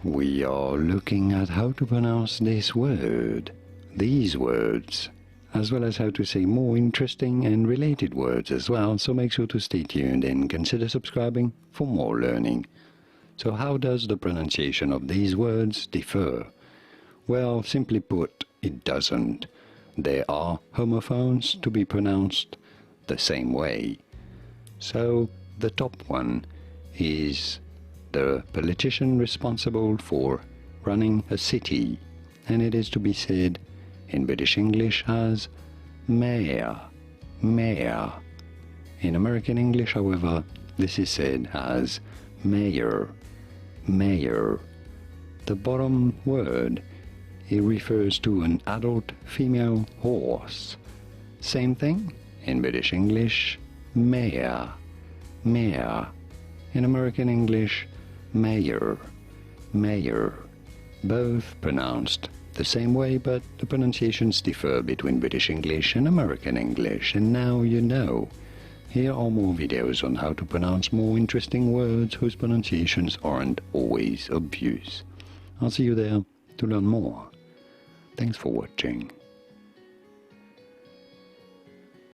We are looking at how to pronounce this word, these words, as well as how to say more interesting and related words as well, so make sure to stay tuned and consider subscribing for more learning. So how does the pronunciation of these words differ? Well, simply put, it doesn't. There are homophones to be pronounced the same way. So the top one is the politician responsible for running a city, and it is to be said in British English as mayor, mayor. In American English, however, this is said as mayor, mayor. The bottom word, it refers to an adult female horse. Same thing in British English, mare, mare. In American English, mayor, mayor. Both pronounced the same way, but the pronunciations differ between British English and American English, and now you know. Here are more videos on how to pronounce more interesting words whose pronunciations aren't always obvious. I'll see you there to learn more. Thanks for watching.